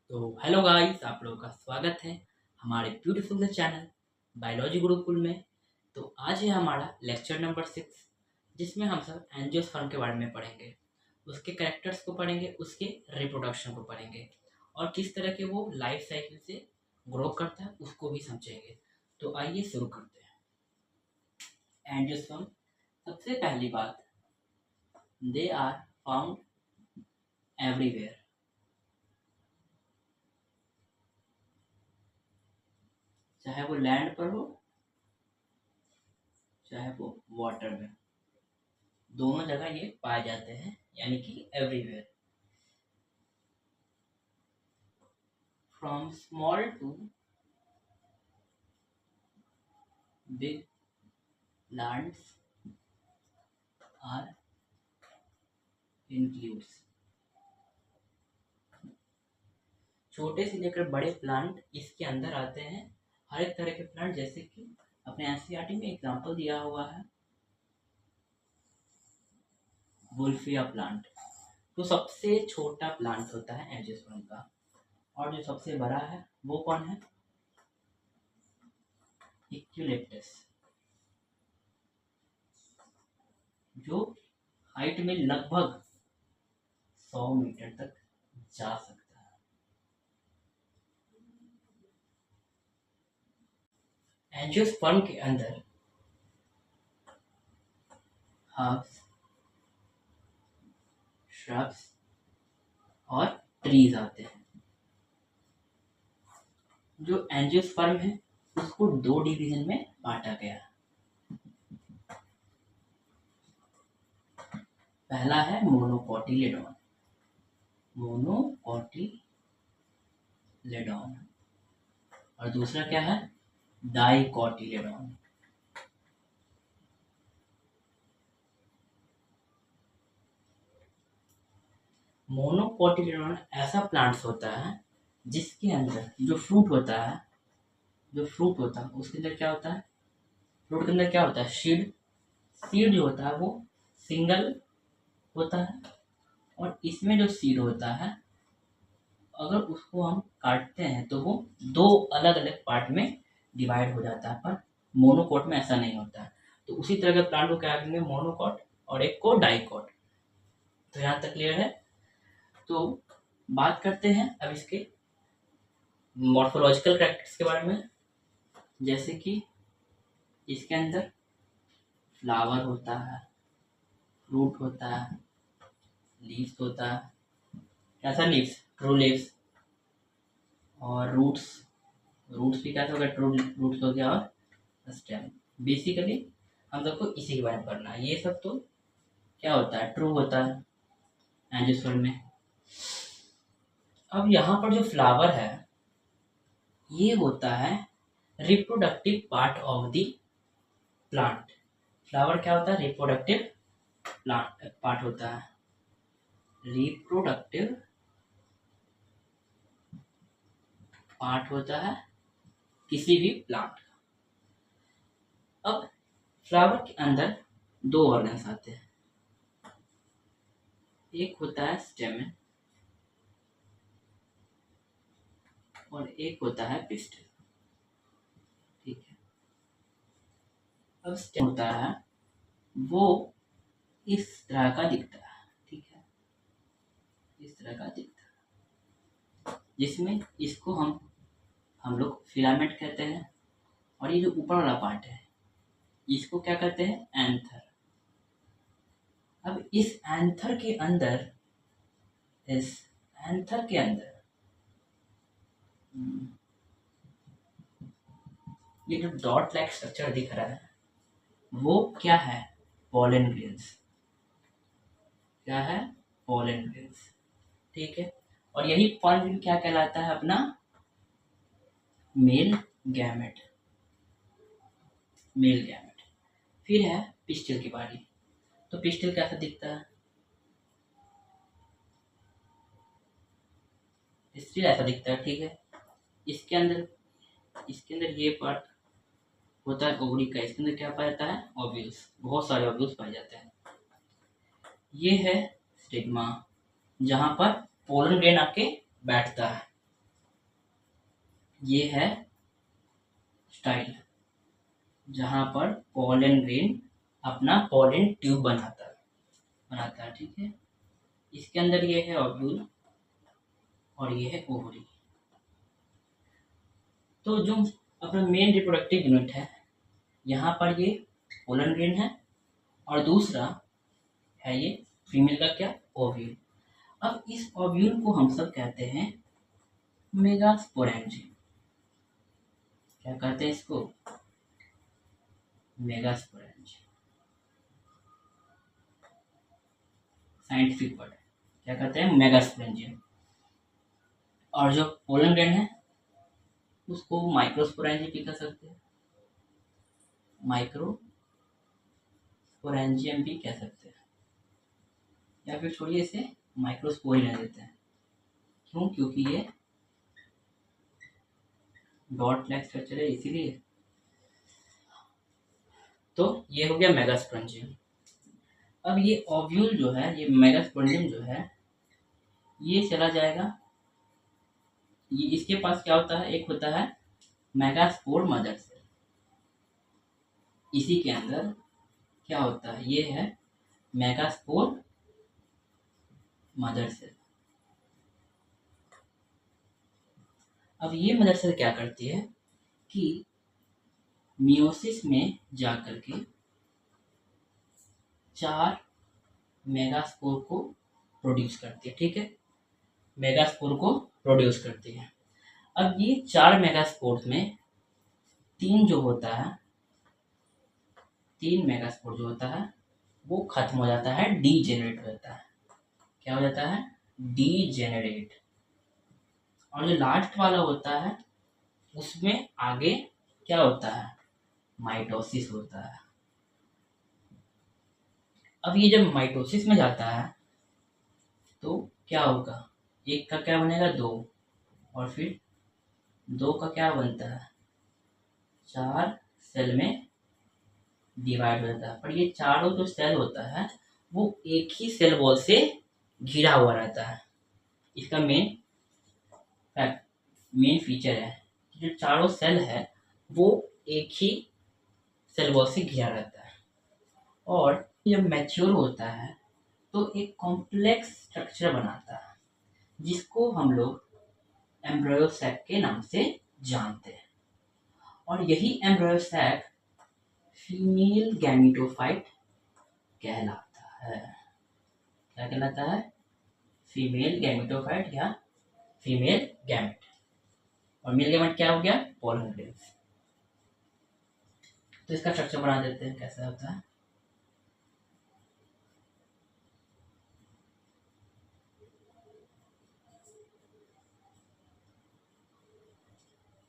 तो hello guys, आप लोगों का स्वागत है हमारे beautiful the channel biology Gurukul में। तो आज है हमारा लेक्चर नंबर 6, जिसमें हम सब एंजियोस्पर्म के बारे में पढ़ेंगे, उसके कैरेक्टर्स को पढ़ेंगे, उसके रिप्रोडक्शन को पढ़ेंगे और किस तरह के वो लाइफ साइकिल से ग्रो करता है उसको भी समझेंगे। तो आइए शुरू करते हैं। एंजियोस्पर्म, सबसे पहली बात, दे आर फाउंड एवरीवेयर। चाहे वो लैंड पर हो चाहे वो वाटर में, दोनों जगह ये पाए जाते हैं, यानी कि everywhere. From small to big plants are includes. छोटे से लेकर बड़े प्लांट इसके अंदर आते हैं। हर एक तरह के प्लांट, जैसे कि अपने एनसीईआरटी में एग्जांपल दिया हुआ है वुल्फिया प्लांट। तो सबसे छोटा प्लांट होता है एंजियोस्पर्म का, और जो सबसे बड़ा है वो कौन है? इक्विलेप्टस, जो हाइट में लगभग 100 मीटर तक जा सकता है। एंजियोस्पर्म के अंदर हर्ब्स, श्रब्स और ट्रीज आते हैं। जो एंजियोस्पर्म है उसको दो डिवीजन में बांटा गया है। पहला है मोनोकोटिलेडोन, और दूसरा क्या है? डाइकोटिलेडोन। मोनोकोटिलेडोन ऐसा प्लांट्स होता है जिसके अंदर जो फ्रूट होता है उसके अंदर क्या होता है? फ्रूट के अंदर क्या होता है? सीड जो होता है वो सिंगल होता है, और इसमें जो सीड होता है अगर उसको हम काटते हैं तो वो दो अलग अलग पार्ट में डिवाइड हो जाता है, पर मोनोकोट में ऐसा नहीं होता है। तो उसी तरह के प्लांट को क्या करेंगे? मोनोकोट, और एक को डाइकोट। तो यहाँ तक क्लियर है। तो बात करते हैं अब इसके मॉर्फोलॉजिकल कैरेक्टर्स के बारे में। जैसे कि इसके अंदर फ्लावर होता है, फ्रूट होता है, लीव्स होता है। कैसा लीव्स? True leaves. और रूट्स भी कैसा होगा? ट्रू रूट्स हो गया, और स्टेम। बेसिकली हम सबको इसी के बारे में पढ़ना है। ये सब तो क्या होता है? ट्रू होता है एंजियोस्पर्म में। अब यहाँ पर जो फ्लावर है ये होता है reproductive part of the plant. Flower क्या होता है? रिप्रोडक्टिव प्लांट पार्ट होता है, रिप्रोडक्टिव पार्ट होता है किसी भी प्लांट का। अब फ्लावर के अंदर दो ऑर्गन्स आते हैं, एक होता है स्टेमन और एक होता है पिस्टल। ठीक है। अब स्टेम होता है वो इस तरह का दिखता है। ठीक है, इस तरह का दिखता है, जिसमें इसको हम लोग फिलामेंट कहते हैं, और ये जो ऊपर वाला पार्ट है इसको क्या कहते हैं? एंथर। अब इस एंथर के अंदर ये जो डॉट लाइक स्ट्रक्चर दिख रहा है वो क्या है? Pollen grains. क्या है? Pollen grains. ठीक है। और यही पोलन ग्रेन क्या कहलाता है? अपना मेल गैमेट। फिर है पिस्टल की बारी। तो पिस्टल कैसा दिखता है? पिस्टल ऐसा दिखता है। ठीक है। इसके अंदर ये पार्ट होता है ओवरी का। इसके अंदर क्या पाया जाता है? ओव्यूल्स। बहुत सारे ओव्यूल्स पाए जाते हैं। ये है स्टिग्मा, जहां पर पोलन ग्रेन आके बैठता है। ये है स्टाइल, जहाँ पर पॉलन ग्रेन अपना पॉलन ट्यूब बनाता है, ठीक है। इसके अंदर ये है ओव्यूल और ये है ओवरी। तो जो अपना मेन रिप्रोडक्टिव यूनिट है, यहाँ पर ये पोलन ग्रेन है और दूसरा है ये फीमेल का क्या, ओव्यूल। अब इस ओव्यूल को हम सब कहते हैं मेगास्पोरेंजियम। क्या कहते हैं इसको, मेगास्पोरेंजियम, साइंटिफिक वर्ड। क्या कहते हैं, मेगास्पोरेंजियम। और जो पोलन ग्रेन है उसको माइक्रोस्पोरेंजियम भी कह सकते हैं, माइक्रोस्पोरेंजियम भी कह सकते हैं, या फिर छोड़िए इसे माइक्रोस्पोर ही रहने देते हैं। क्यों, क्योंकि ये डॉट लाइक स्ट्रक्चर है इसीलिए। तो ये हो गया मेगास्पोरेंजियम। अब ये ओव्यूल जो है, ये मेगास्पोरेंजियम जो है, ये चला जाएगा, ये इसके पास क्या होता है, एक होता है मेगास्पोर मदर सेल। इसी के अंदर क्या होता है, ये है मेगास्पोर मदर सेल। अब ये मदर सेल क्या करती है कि मियोसिस में जाकर के 4 मेगास्पोर को प्रोड्यूस करती है, ठीक है, मेगास्पोर को प्रोड्यूस करती है। अब ये 4 मेगास्पोर में 3 जो होता है, 3 मेगास्पोर जो होता है वो खत्म हो जाता है, डीजेनरेट हो जाता है। क्या हो जाता है, डीजेनरेट। और जो लास्ट वाला होता है उसमें आगे क्या होता है, माइटोसिस होता है। अब ये जब माइटोसिस में जाता है तो क्या होगा, एक का क्या बनेगा, 2, और फिर 2 का क्या बनता है, 4 सेल में डिवाइड हो जाता है। पर ये चारों जो सेल होता है वो एक ही सेल वॉल से घिरा हुआ रहता है। इसका मेन फीचर है कि जो चारों सेल है वो एक ही सेल वॉल से घिरा रहता है। और जब मैच्योर होता है तो एक कॉम्प्लेक्स स्ट्रक्चर बनाता है, जिसको हम लोग एम्ब्रियो सैक के नाम से जानते हैं। और यही एम्ब्रियो सैक फीमेल गैमेटोफाइट कहलाता है। क्या कहलाता है, फीमेल गैमेटोफाइट या फीमेल गैमेट। और मेल गैमेट क्या हो गया, पोलन ग्रेन्स। तो इसका स्ट्रक्चर बना देते हैं, कैसा होता है।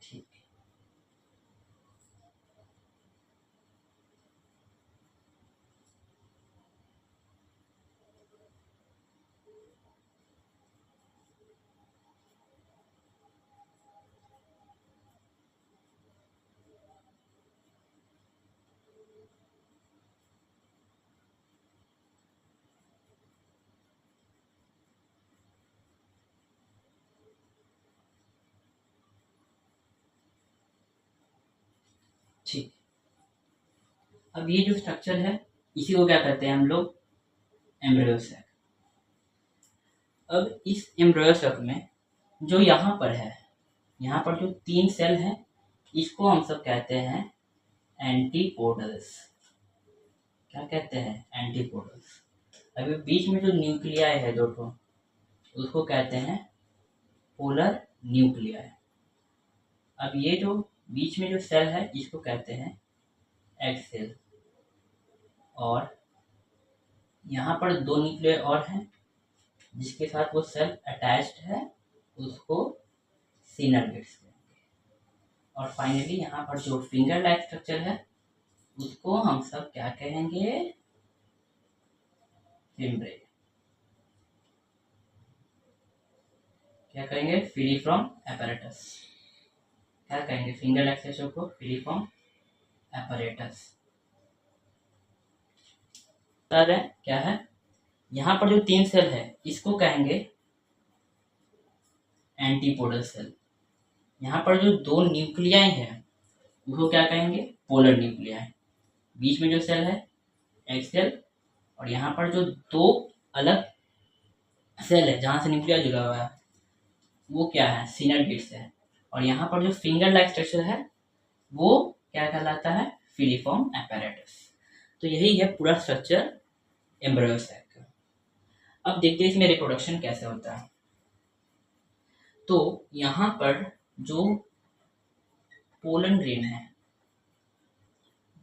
ठीक, ठीक। अब ये जो स्ट्रक्चर है इसी को क्या कहते हैं हम लोग, एम्ब्रियो सैक। अब इस एम्ब्रियो सैक में जो यहाँ पर है, यहाँ पर जो 3 सेल है इसको हम सब कहते हैं एंटीपोडल्स। क्या कहते हैं, एंटीपोडल्स। अभी बीच में जो न्यूक्लियाई है 2 ठो, उसको कहते हैं पोलर न्यूक्लियाई। अब ये जो बीच में जो सेल है इसको कहते हैं एग सेल। और यहाँ पर 2 न्यूक्लियाई और हैं जिसके साथ वो सेल अटैच्ड है, उसको सिनर्गिड्स कहेंगे। और फाइनली यहाँ पर जो फिंगर लाइक स्ट्रक्चर है उसको हम सब क्या कहेंगे, फिम्ब्रे। क्या कहेंगे, फिलीफ्रॉम एपैरेटस। क्या कहेंगे, फिंगर लाइक स्ट्रक्चर को फिलीफ्रॉम एपैरेटस। क्या है, यहाँ पर जो 3 सेल है इसको कहेंगे एंटीपोडल सेल। यहाँ पर जो दो न्यूक्लियाई है उसको क्या कहेंगे, पोलर न्यूक्लियाई। बीच में जो सेल है एक सेल, और यहाँ पर जो दो अलग सेल है जहाँ से न्यूक्लिया जुड़ा हुआ है वो क्या है, सिनेर्गिड्स है। और यहाँ पर जो फिंगर लाइक स्ट्रक्चर है वो क्या कहलाता है, फिलीफॉर्म एपेरेटस। तो यही है पूरा स्ट्रक्चर एम्ब्रियो सैक का। अब देखते हैं इसमें रिप्रोडक्शन कैसे होता है। तो यहाँ पर जो पोलन ग्रेन है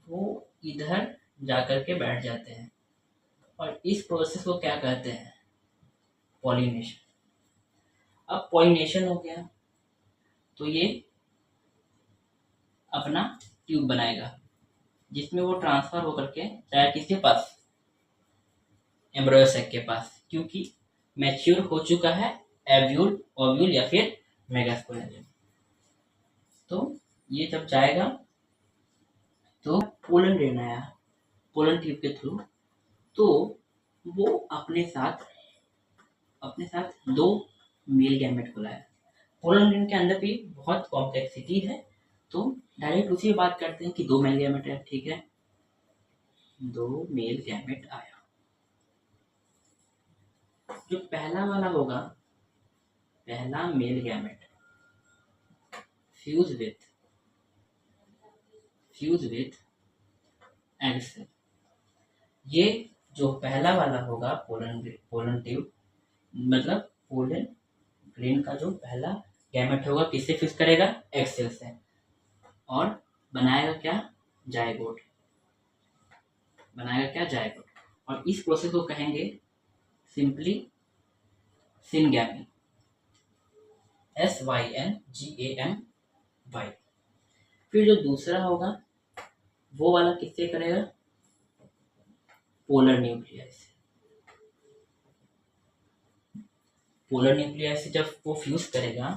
वो इधर जाकर के बैठ जाते हैं, और इस प्रोसेस को क्या कहते हैं, पॉलिनेशन। अब पॉलिनेशन हो गया तो ये अपना ट्यूब बनाएगा जिसमें वो ट्रांसफर होकर के जाए किसके पास, एम्ब्रियो सैक के पास, क्योंकि मैच्योर हो चुका है एव्यूल, ओव्यूल या फिर मेगास्पोरेंजियम। तो ये जब जाएगा तो पोलन ग्रेन आया पोलन ट्यूब के थ्रू, तो वो अपने साथ दो मेल गैमेट को लाया। पोलन ग्रेन के अंदर भी बहुत कॉम्प्लेक्सिटी है, तो डायरेक्ट उसी पे बात करते हैं कि दो मेल गैमेट है, ठीक है, दो मेल गैमेट आया। जो पहला वाला होगा, पहला male gamete fuse with egg cell. ये जो पहला वाला होगा पोलन ट्यूब, मतलब पोलन ग्रेन का जो पहला गैमेट होगा किससे फ्यूज करेगा, एग सेल से, और बनाएगा क्या, जायगोट। और इस प्रोसेस को कहेंगे सिंपली सिनगैमी, SYNGAMY। फिर जो दूसरा होगा वो वाला किससे करेगा, पोलर न्यूक्लियाई से जब वो फ्यूज करेगा,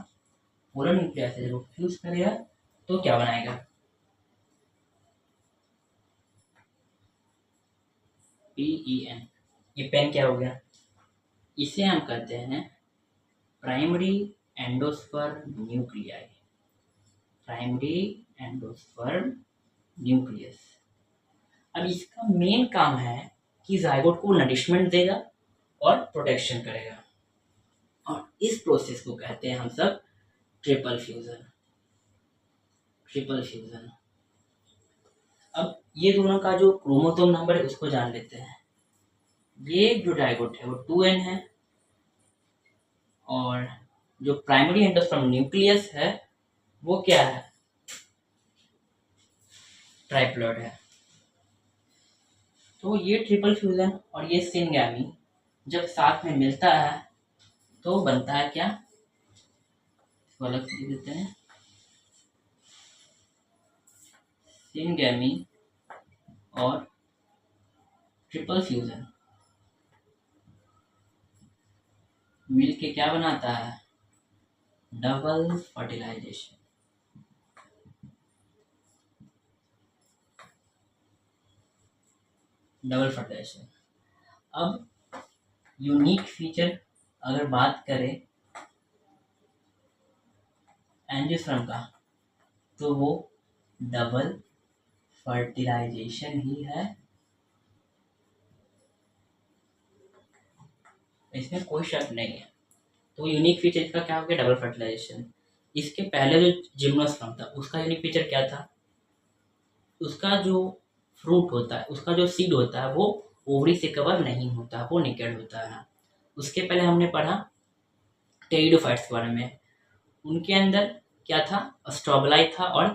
तो क्या बनाएगा, PEN। ये पेन क्या हो गया, इसे हम कहते हैं प्राइमरी एंडोस्पर्म न्यूक्लियस। अब इसका मेन काम है कि जायगोट को नरिशमेंट देगा और प्रोटेक्शन करेगा, और इस प्रोसेस को कहते हैं हम सब ट्रिपल फ्यूजन। अब ये दोनों का जो क्रोमोसोम नंबर है उसको जान लेते हैं। ये जो जायगोट है वो 2n है, और जो प्राइमरी एंडोस्पर्म न्यूक्लियस है वो क्या है, ट्राइप्लॉइड है। तो ये ट्रिपल फ्यूजन और ये सिनगैमी जब साथ में मिलता है तो बनता है क्या, इसको अलग से देते हैं, सिनगैमी और ट्रिपल फ्यूजन मिलके क्या बनाता है, डबल फर्टिलाइजेशन। अब यूनिक फीचर अगर बात करें एंजियोस्पर्म का, तो वो डबल फर्टिलाइजेशन ही है, इसमें कोई शक नहीं है। तो यूनिक फीचर इसका क्या हो गया, डबल फर्टिलाइजेशन। इसके पहले जो जिम्नोस्पर्म था उसका यूनिक फीचर क्या था, उसका जो फ्रूट होता है, उसका जो सीड होता है वो ओवरी से कवर नहीं होता, वो नेकेड होता है। उसके पहले हमने पढ़ा टेरिडोफाइट्स के बारे में, उनके अंदर क्या था, स्ट्रोबलाई था और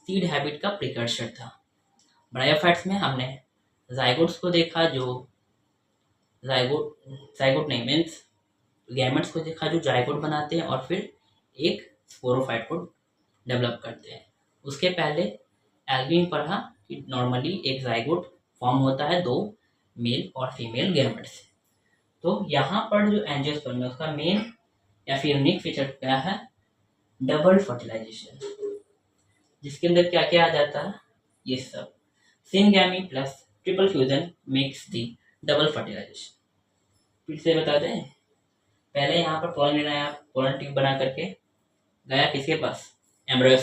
सीड हैबिट का प्रिकर्सर था। ब्रायोफाइट्स में हमने जाइगोट्स को देखा, जो जाइगोट नहीं मीन्स गैमेट्स को देखा जो जाइगोट बनाते हैं और फिर एक स्पोरोफाइट को डेवलप करते हैं। उसके पहले एल्गिन पढ़ा कि नॉर्मली एक जाइगोट फॉर्म होता है दो मेल और फीमेल गैमेट से। तो यहाँ पर जो एंजियोस्पर्म है उसका मेन या फिर यूनिक फीचर क्या है, डबल फर्टिलाइजेशन, जिसके अंदर क्या क्या आ जाता है, ये सब syngamy plus triple fusion makes the double fertilisation. फिर से बता दें, पहले यहाँ पर पोलन आया, पोलन ट्यूब बना करके गया किसके पास, एम्ब्रॉयो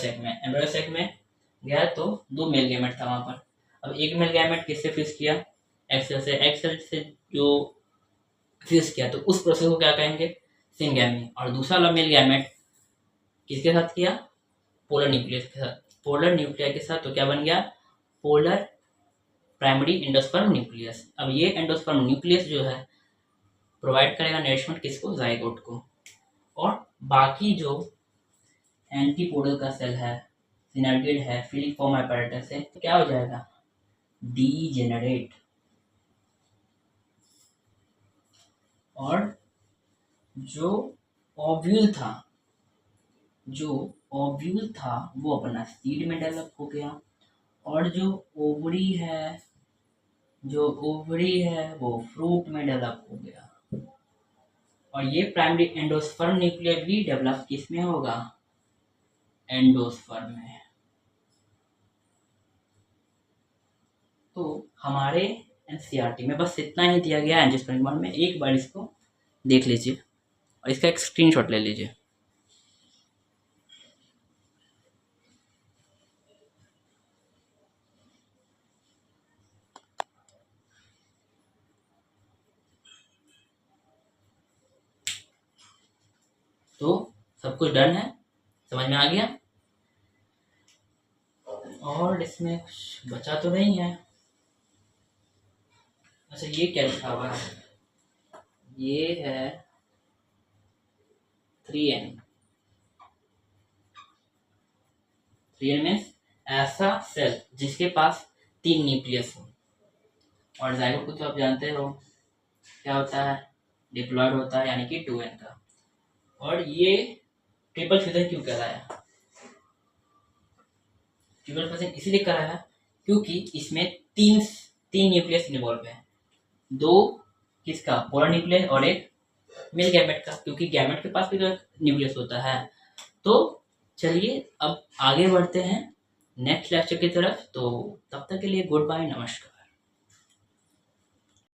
सेक में गया तो 2 मेल गैमेट था वहाँ पर। अब एक मेल गैमेट किससे फ्यूज किया, एक्सेल से जो फ्यूज किया तो उस प्रोसेस को क्या कहेंगे, सिंगैमी। और दूसरा वाला मेल गैमेट किसके साथ किया, पोलर न्यूक्लियस के साथ, पोलर न्यूक्लियर के साथ, तो क्या बन गया, पोलर प्राइमरी एंडोस्पर्म न्यूक्लियस। अब ये एंडोस्पर्म न्यूक्लियस जो है प्रोवाइड करेगा नरिशमेंट किसको, जाइगोट को। और बाकी जो एंटीपोडल का सेल है, सिनर्गिड है, फीलिंग apparatus है, तो क्या हो जाएगा, डीजेनरेट। और जो ओव्यूल था वो अपना सीड में डेवलप हो गया। और जो ओवरी है वो फ्रूट में डेवलप हो गया। और ये प्राइमरी एंडोस्पर्म न्यूक्लियर भी डेवलप किस में होगा, एंडोस्पर्म में। तो हमारे एनसीईआरटी में बस इतना ही दिया गया है एंजियोस्पर्म के बारे में। एक बार इसको देख लीजिए और इसका एक स्क्रीनशॉट ले लीजिए। तो सब कुछ डन है, समझ में आ गया। और इसमें कुछ बचा तो नहीं है। अच्छा, ये क्या लिखा हुआ है, ये है 3N। 3N मीन्स ऐसा सेल जिसके पास 3 न्यूक्लियस हो। और जाइगोट को तो आप जानते हो क्या होता है, डिप्लॉयड होता है, यानी कि 2N का। और ये ट्रिपल फ्यूजन क्यों कराया, ट्रिपल फ्यूजन इसीलिए कराया क्योंकि इसमें तीन न्यूक्लियस इन्वॉल्व है। 2 किसका, पोलर न्यूक्लियस, और एक मेल गैमेट का, क्योंकि गैमेट के पास भी तो न्यूक्लियस होता है। तो चलिए अब आगे बढ़ते हैं नेक्स्ट लेक्चर की तरफ। तो तब तक के लिए गुड बाय, नमस्कार।